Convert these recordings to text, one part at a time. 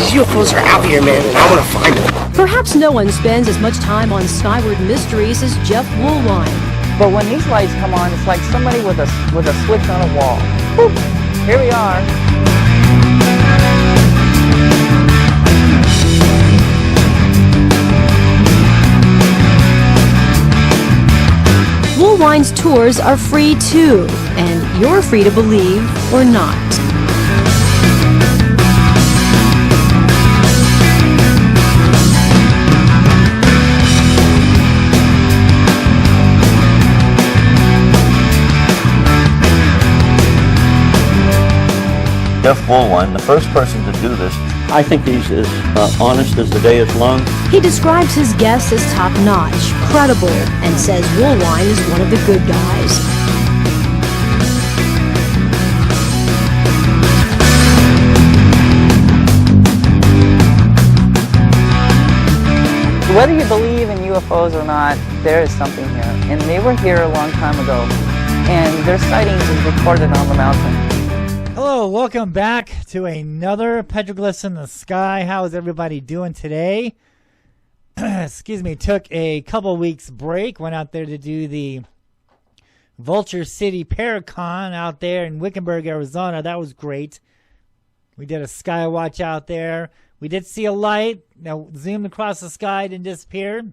These UFOs are out here, man, and I want to find them. Perhaps no one spends as much time on skyward mysteries as Jeff Woolwine. But when these lights come on, it's like somebody with a switch on a wall. Boop. Here we are. Woolwine's tours are free too, and you're free to believe or not. Jeff Woolwine, the first person to do this. I think he's as honest as the day is long. He describes his guests as top-notch, credible, and says Woolwine is one of the good guys. Whether you believe in UFOs or not, there is something here. And they were here a long time ago. And their sightings is recorded on the mountain. Hello, welcome back to another Petroglyphs in the Sky. How is everybody doing today? Excuse me, took a couple weeks break. Went out there to do the Vulture City Paracon out there in Wickenburg, Arizona. That was great. We did a sky watch out there. We did see a light. Now, zoomed across the sky, didn't disappear.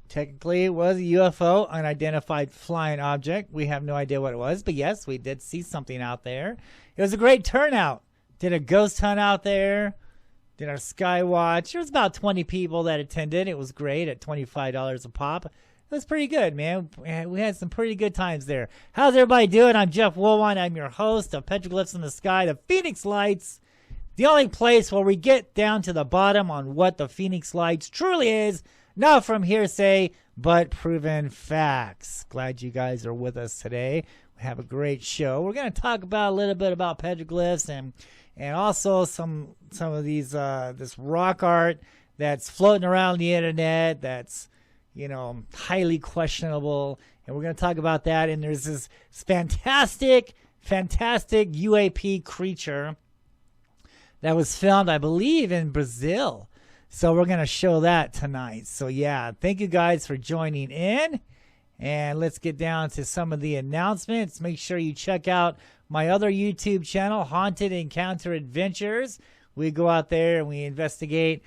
Technically, it was a UFO, unidentified flying object. We have no idea what it was, but yes, we did see something out there. It was a great turnout. Did a ghost hunt out there. Did our sky watch. There was about 20 people that attended. It was great at $25 a pop. It was pretty good, man. We had some pretty good times there. How's everybody doing? I'm Jeff Woolwine. I'm your host of Petroglyphs in the Sky, the Phoenix Lights. The only place where we get down to the bottom on what the Phoenix Lights truly is. Not from hearsay, but proven facts. Glad you guys are with us today. We have a great show. We're going to talk about a little bit about petroglyphs and also some of these this rock art that's floating around the internet that's, you know, highly questionable. And we're going to talk about that. And there's this fantastic UAP creature that was found, I believe, in Brazil. So we're going to show that tonight. So yeah, thank you guys for joining in. And let's get down to some of the announcements. Make sure you check out my other YouTube channel, Haunted Encounter Adventures. We go out there and we investigate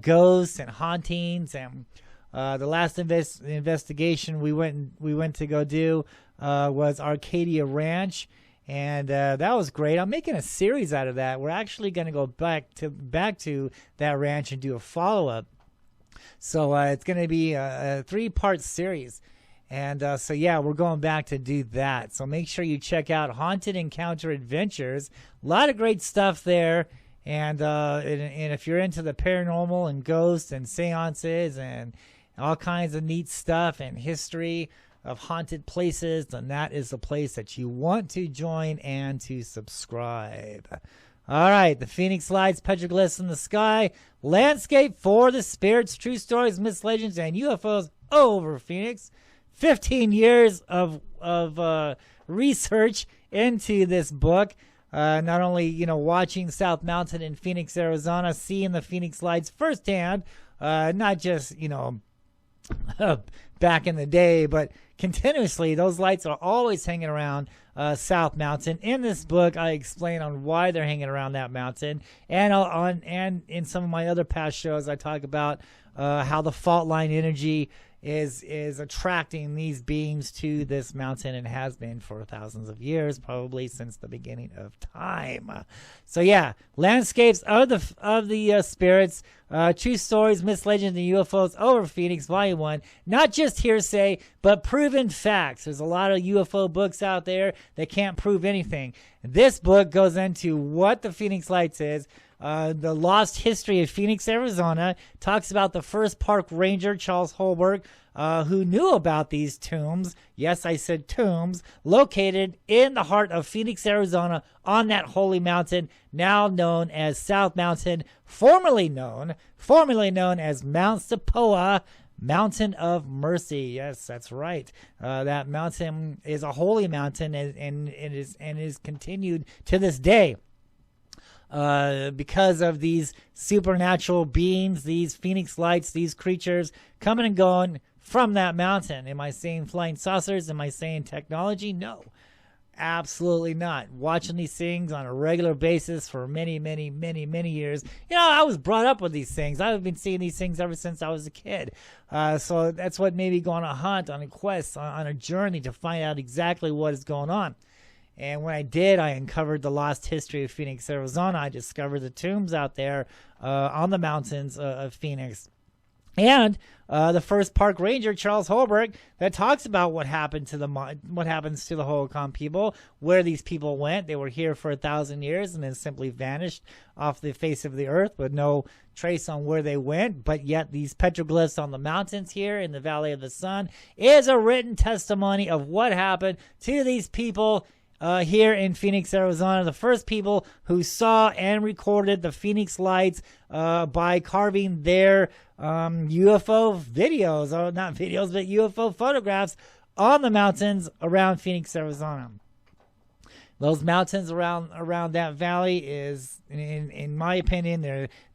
ghosts and hauntings. And the last investigation we went to go do was Arcadia Ranch. And that was great. I'm making a series out of that. We're actually going to go back to that ranch and do a follow-up. So it's going to be a 3-part series. And so, yeah, we're going back to do that. So make sure you check out Haunted Encounter Adventures. A lot of great stuff there. And if you're into the paranormal and ghosts and seances and all kinds of neat stuff and history of haunted places, then that is the place that you want to join and to subscribe. All right, the Phoenix Lights, Petroglyphs in the Sky, landscape for the spirits, true stories, myths, legends, and UFOs over Phoenix. 15 years of research into this book. Not only, you know, watching South Mountain in Phoenix, Arizona, seeing the Phoenix Lights firsthand, not just, you know, back in the day, but continuously, those lights are always hanging around South Mountain. In this book, I explain on why they're hanging around that mountain, and in some of my other past shows, I talk about how the fault line energy is attracting these beings to this mountain and has been for thousands of years, probably since the beginning of time. So yeah, landscapes of the spirits, true stories, myths, legends, and UFOs over Phoenix, Volume 1. Not just hearsay, but proven facts. There's a lot of UFO books out there that can't prove anything. This book goes into what the Phoenix Lights is. The lost history of Phoenix, Arizona, talks about the first park ranger, Charles Holberg, who knew about these tombs. Yes, I said tombs, located in the heart of Phoenix, Arizona, on that holy mountain, now known as South Mountain, formerly known as Mount Sepoa, Mountain of Mercy. Yes, that's right. That mountain is a holy mountain, and is continued to this day. because of these supernatural beings, these phoenix lights, these creatures coming and going from that mountain. Am I saying flying saucers? Am I saying technology? No, absolutely not. Watching these things on a regular basis for many, many, many, many years. You know, I was brought up with these things. I've been seeing these things ever since I was a kid. So that's what made me go on a hunt, on a quest, on a journey to find out exactly what is going on. And when I did, I uncovered the lost history of Phoenix, Arizona. I discovered the tombs out there on the mountains of Phoenix. And the first park ranger, Charles Holbrook, that talks about what happened to what happens to the Hohokam people, where these people went. They were here for 1,000 years and then simply vanished off the face of the earth with no trace on where they went. But yet these petroglyphs on the mountains here in the Valley of the Sun is a written testimony of what happened to these people here in Phoenix, Arizona. The first people who saw and recorded the Phoenix lights by carving their UFO videos, or not videos, but UFO photographs on the mountains around Phoenix, Arizona. Those mountains around that valley is, in my opinion,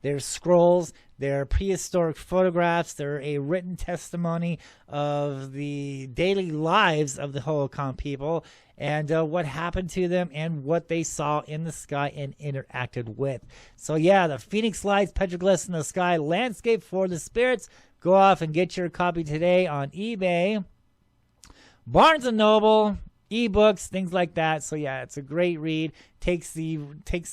they're scrolls, they're prehistoric photographs, they're a written testimony of the daily lives of the Hohokam people and what happened to them and what they saw in the sky and interacted with. So yeah, the Phoenix Lights, Petroglyphs in the Sky, Landscape for the Spirits. Go off and get your copy today on eBay, Barnes & Noble, ebooks, things like that. So yeah, it's a great read. Takes the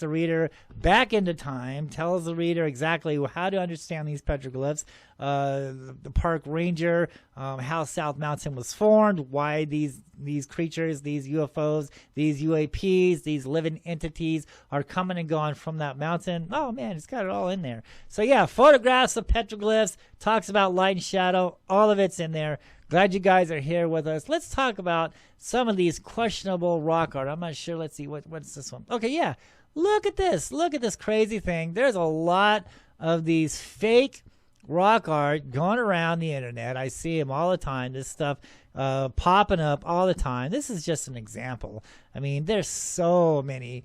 reader back into time, tells the reader exactly how to understand these petroglyphs, the park ranger, how South Mountain was formed, why these creatures, these UFOs, these UAPs, these living entities are coming and going from that mountain. Oh man, it's got it all in there. So yeah, photographs of petroglyphs, talks about light and shadow, all of it's in there. Glad you guys are here with us. Let's talk about some of these questionable rock art. I'm not sure. Let's see. What's this one? Okay, yeah. Look at this. Look at this crazy thing. There's a lot of these fake rock art going around the internet. I see them all the time. This stuff popping up all the time. This is just an example. I mean, there's so many.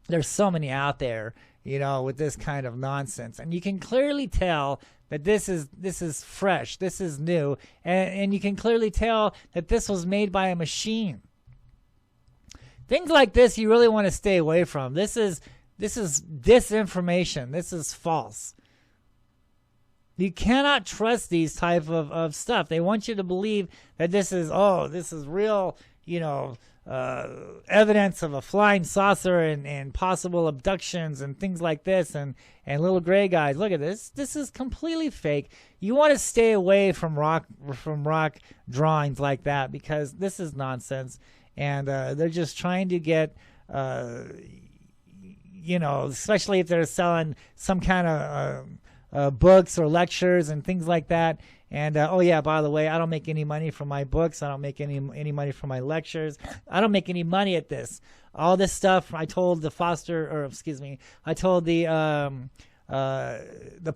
There's so many out there, you know, with this kind of nonsense, and you can clearly tell that this is fresh, this is new, and you can clearly tell that this was made by a machine. Things like this you really want to stay away from. This is disinformation. This is false. You cannot trust these type of stuff. They want you to believe that this is real, you know, evidence of a flying saucer and possible abductions and things like this and little gray guys. Look at this. This is completely fake. You want to stay away from rock drawings like that because this is nonsense. And they're just trying to get, you know, especially if they're selling some kind of books or lectures and things like that. And, oh, yeah, by the way, I don't make any money from my books. I don't make any money from my lectures. I don't make any money at this. All this stuff, I told the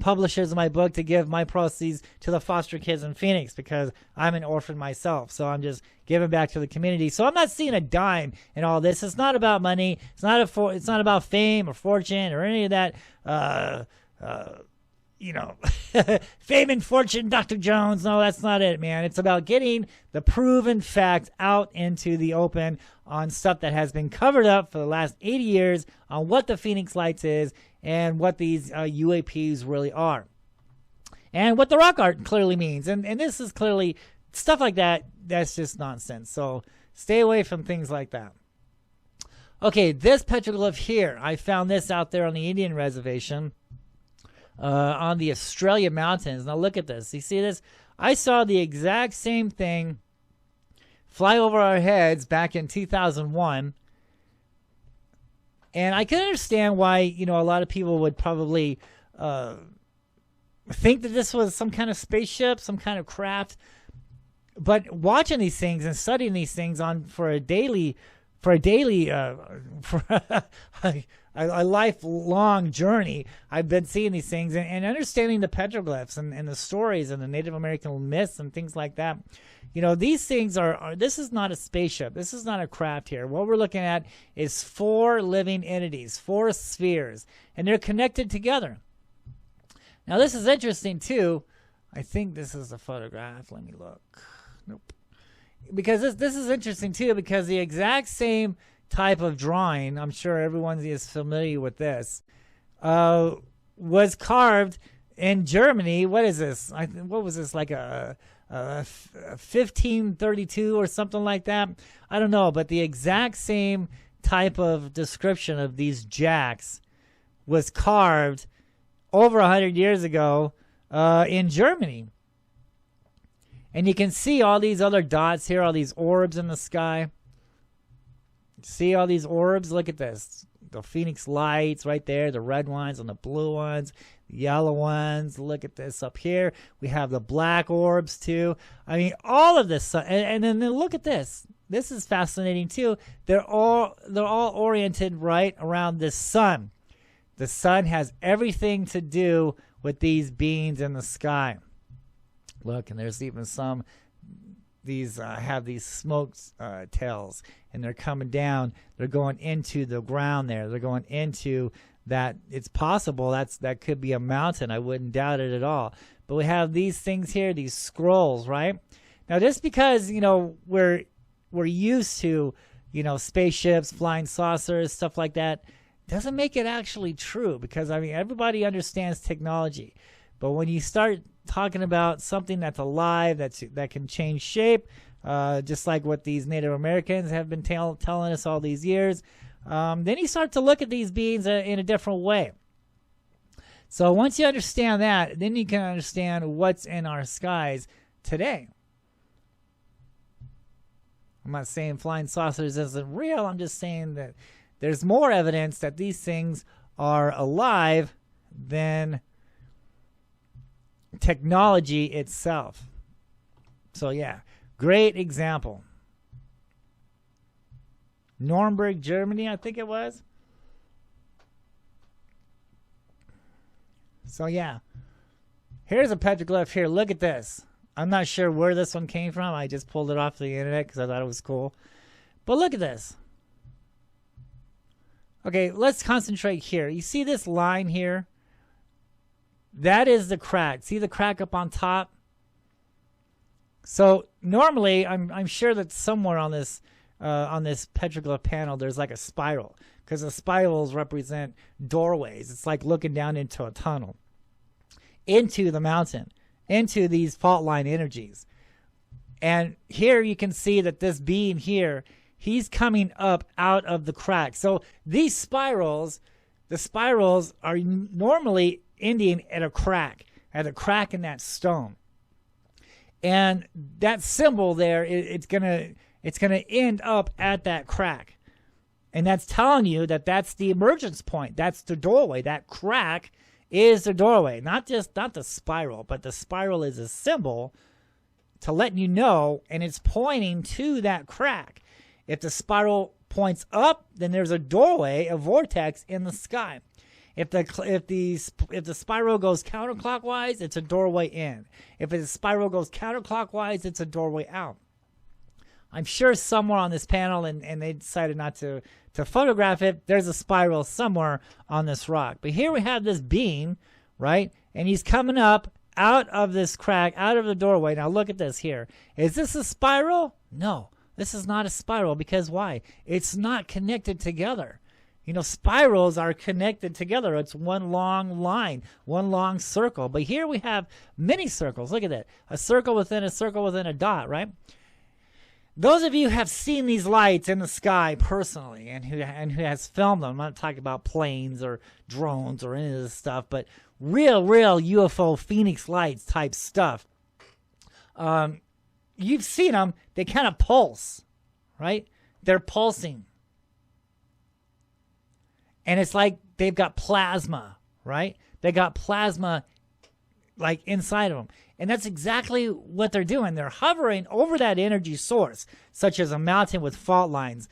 publishers of my book to give my proceeds to the foster kids in Phoenix because I'm an orphan myself. So I'm just giving back to the community. So I'm not seeing a dime in all this. It's not about money. It's not about fame or fortune or any of that, you know, fame and fortune, Dr. Jones. No, that's not it, man. It's about getting the proven facts out into the open on stuff that has been covered up for the last 80 years on what the Phoenix Lights is and what these UAPs really are. And what the rock art clearly means. And this is clearly stuff like that. That's just nonsense. So stay away from things like that. Okay, this petroglyph here. I found this out there on the Indian reservation. On the Australia mountains. Now look at this. You see this? I saw the exact same thing fly over our heads back in 2001. And I can understand why, you know, a lot of people would probably think that this was some kind of spaceship, some kind of craft. But watching these things and studying these things for a lifelong journey, I've been seeing these things and understanding the petroglyphs and the stories and the Native American myths and things like that. You know, these things are this is not a spaceship. This is not a craft here. What we're looking at is 4 living entities, 4 spheres, and they're connected together. Now, this is interesting, too. I think this is a photograph. Let me look. Nope. Because this is interesting, too, because the exact same type of drawing, I'm sure everyone is familiar with this, was carved in Germany. What is this? What was this, like a 1532 or something like that? I don't know, but the exact same type of description of these jacks was carved over 100 years ago in Germany. And you can see all these other dots here, all these orbs in the sky. See all these orbs? Look at this. The Phoenix lights right there, the red ones and the blue ones, the yellow ones. Look at this up here. We have the black orbs too. I mean, all of this. And then look at this. This is fascinating too. They're all oriented right around this sun. The sun has everything to do with these beings in the sky. Look, and there's even some, these have these smoke tails, and they're coming down. They're going into the ground there. They're going into that. It's possible that could be a mountain. I wouldn't doubt it at all. But we have these things here, these scrolls, right? Now, just because, you know, we're used to, you know, spaceships, flying saucers, stuff like that, doesn't make it actually true, because, I mean, everybody understands technology. But when you start talking about something that's alive, that can change shape, just like what these Native Americans have been telling us all these years, then you start to look at these beings in a different way. So once you understand that, then you can understand what's in our skies today. I'm not saying flying saucers isn't real. I'm just saying that there's more evidence that these things are alive than technology itself. So yeah, great example. Nuremberg, Germany, I think it was. So yeah, here's a petroglyph here. Look at this. I'm not sure where this one came from. I just pulled it off the internet because I thought it was cool. But look at this. Okay, let's concentrate here. You see this line here? That is the crack. See the crack up on top? So normally, I'm sure that somewhere on this petroglyph panel, there's like a spiral, because the spirals represent doorways. It's like looking down into a tunnel, into the mountain, into these fault line energies. And here you can see that this being here, he's coming up out of the crack. So these spirals, the spirals are normally ending at a crack in that stone. And that symbol there, it's gonna end up at that crack. And that's telling you that that's the emergence point. That's the doorway. That crack is the doorway. Not the spiral, but the spiral is a symbol to let you know, and it's pointing to that crack. If the spiral points up, then there's a doorway, a vortex in the sky. If the spiral goes counterclockwise, it's a doorway in. If the spiral goes counterclockwise, it's a doorway out. I'm sure somewhere on this panel, and they decided not to photograph it, there's a spiral somewhere on this rock. But here we have this being, right? And he's coming up out of this crack, out of the doorway. Now look at this here. Is this a spiral? No, this is not a spiral, because why? It's not connected together. You know, spirals are connected together. It's one long line, one long circle. But here we have many circles. Look at that. A circle within a dot, right? Those of you who have seen these lights in the sky personally, and who has filmed them, I'm not talking about planes or drones or any of this stuff, but real UFO Phoenix lights type stuff. You've seen them. They kind of pulse, right? They're pulsing. And it's like they've got plasma, right? They got plasma like inside of them. And that's exactly what they're doing. They're hovering over that energy source, such as a mountain with fault lines,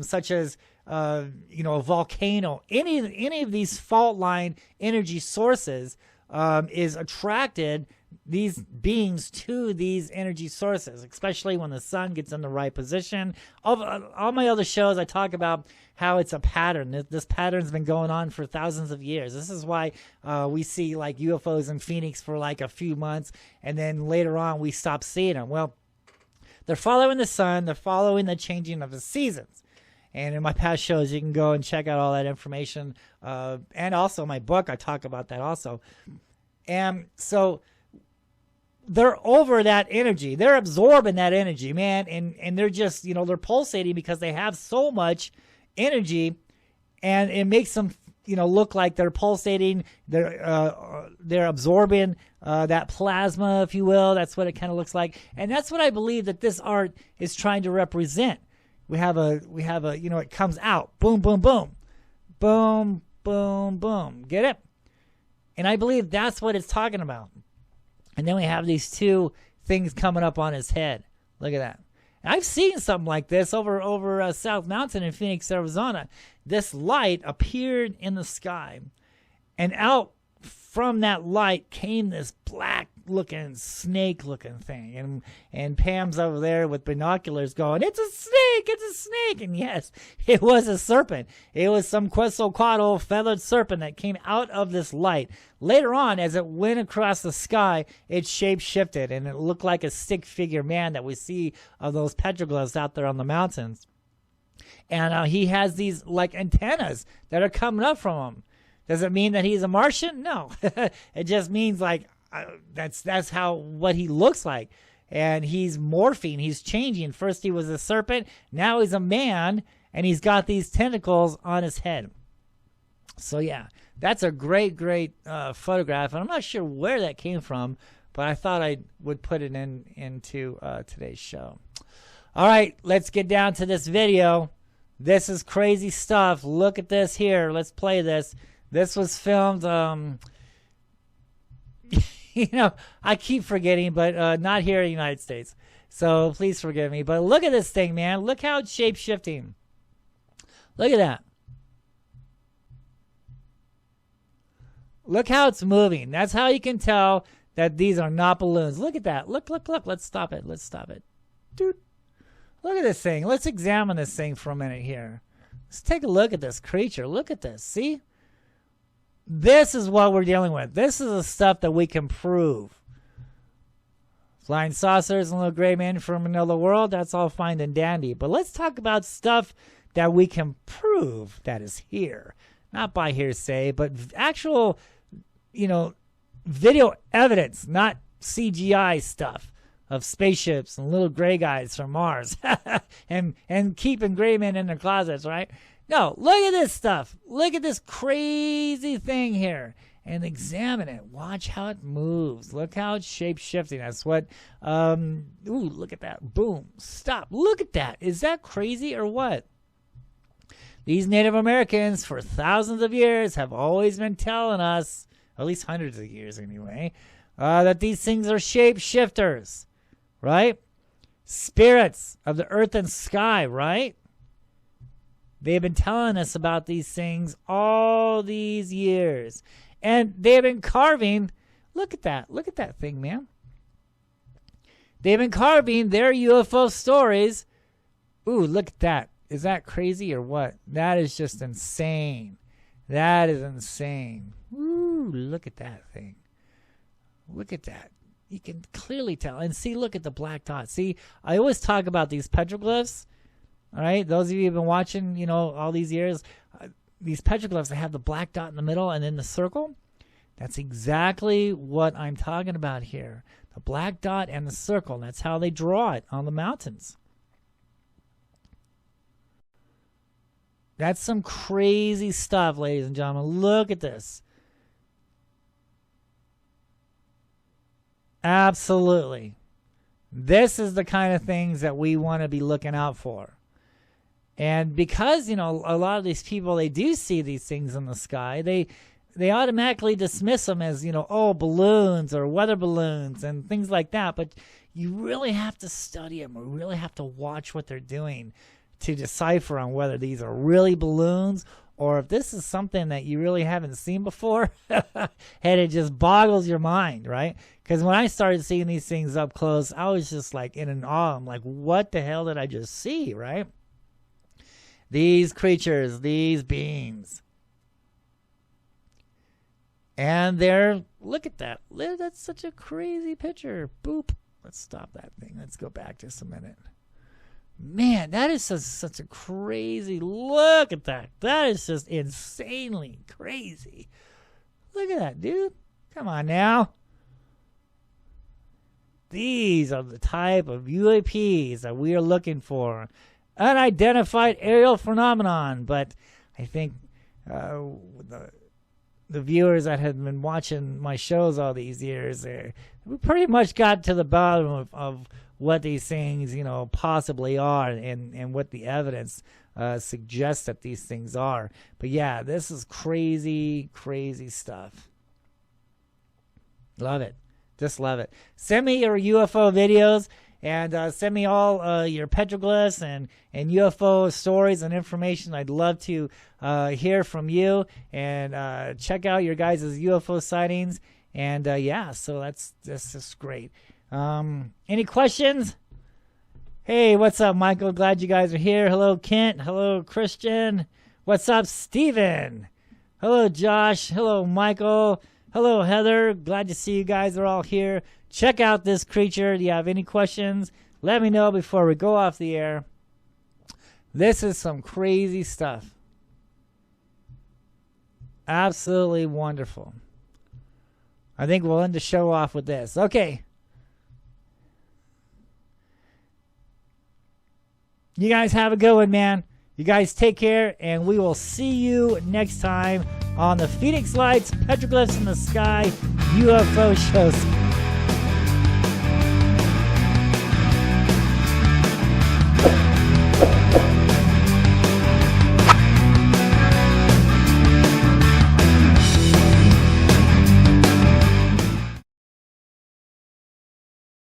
such as a volcano. Any of these fault line energy sources, is attracted these beings to these energy sources, especially when the sun gets in the right position. All my other shows, I talk about how it's a pattern. This pattern's been going on for thousands of years. This is why we see like UFOs in Phoenix for like a few months, and then later on we stop seeing them. Well, they're following the sun. They're following the changing of the seasons. And in my past shows, you can go and check out all that information. And also my book, I talk about that also. And so they're over that energy. They're absorbing that energy, man. And they're just, they're pulsating because they have so much energy. And it makes them, look like they're pulsating. They're absorbing that plasma, if you will. That's what it kind of looks like. And that's what I believe that this art is trying to represent. We have a, it comes out. Boom, boom, boom. Boom, boom, boom. Get it? And I believe that's what it's talking about. And then we have these two things coming up on his head. Look at that. And I've seen something like this over South Mountain in Phoenix, Arizona. This light appeared in the sky. And out from that light came this black-looking, snake-looking thing. And Pam's over there with binoculars going, "It's a snake! It's a snake!" And yes, it was a serpent. It was some Quetzalcoatl feathered serpent that came out of this light. Later on, as it went across the sky, it shape-shifted, and it looked like a stick-figure man that we see of those petroglyphs out there on the mountains. And he has these, like, antennas that are coming up from him. Does it mean that he's a Martian? No. It just means like that's how what he looks like. And he's morphing. He's changing. First he was a serpent. Now he's a man. And he's got these tentacles on his head. So yeah, that's a great, great photograph. And I'm not sure where that came from, but I thought I would put it into today's show. All right, let's get down to this video. This is crazy stuff. Look at this here. Let's play this. This was filmed, I keep forgetting, but not here in the United States. So please forgive me. But look at this thing, man. Look how it's shape-shifting. Look at that. Look how it's moving. That's how you can tell that these are not balloons. Look at that. Look, look, look. Let's stop it. Let's stop it. Dude. Look at this thing. Let's examine this thing for a minute here. Let's take a look at this creature. Look at this. See? This is what we're dealing with. This is the stuff that we can prove. Flying saucers and little gray men from another world, that's all fine and dandy. But let's talk about stuff that we can prove that is here. Not by hearsay, but actual, video evidence, not CGI stuff of spaceships and little gray guys from Mars and keeping gray men in their closets, right? No, look at this stuff. Look at this crazy thing here and examine it. Watch how it moves. Look how it's shape-shifting. That's what, ooh, look at that. Boom. Stop. Look at that. Is that crazy or what? These Native Americans for thousands of years have always been telling us, at least hundreds of years anyway, that these things are shape-shifters, right? Spirits of the earth and sky, right? They've been telling us about these things all these years. And they've been carving. Look at that. Look at that thing, man. They've been carving their UFO stories. Ooh, look at that. Is that crazy or what? That is just insane. That is insane. Ooh, look at that thing. Look at that. You can clearly tell. And see, look at the black dot. See, I always talk about these petroglyphs. All right, those of you who've been watching, all these years, these petroglyphs, they have the black dot in the middle and then the circle. That's exactly what I'm talking about here. The black dot and the circle. That's how they draw it on the mountains. That's some crazy stuff, ladies and gentlemen. Look at this. Absolutely. This is the kind of things that we want to be looking out for. And because, a lot of these people, they do see these things in the sky, they automatically dismiss them as, balloons or weather balloons and things like that. But you really have to study them or really have to watch what they're doing to decipher on whether these are really balloons or if this is something that you really haven't seen before, and it just boggles your mind, right? Because when I started seeing these things up close, I was just like in an awe. I'm like, what the hell did I just see, right? These creatures, these beings. And look at that. That's such a crazy picture. Boop. Let's stop that thing. Let's go back just a minute. Man, that is such a crazy, look at that. That is just insanely crazy. Look at that, dude. Come on now. These are the type of UAPs that we are looking for. Unidentified aerial phenomenon. But I think the viewers that have been watching my shows all these years, we pretty much got to the bottom of what these things, possibly are, and what the evidence suggests that these things are. But yeah, this is crazy, crazy stuff. Love it. Just love it. Send me your UFO videos, and send me all your petroglyphs and UFO stories and information. I'd love to hear from you, and check out your guys' UFO sightings. And yeah, so that's just great. Any questions? Hey, what's up, Michael? Glad you guys are here. Hello, Kent. Hello, Christian. What's up, Steven? Hello, Josh. Hello, Michael. Hello, Heather. Glad to see you guys are all here. Check out this creature. Do you have any questions? Let me know before we go off the air. This is some crazy stuff. Absolutely wonderful. I think we'll end the show off with this. Okay. You guys have a good one, man. You guys take care, and we will see you next time on the Phoenix Lights Petroglyphs in the Sky UFO shows.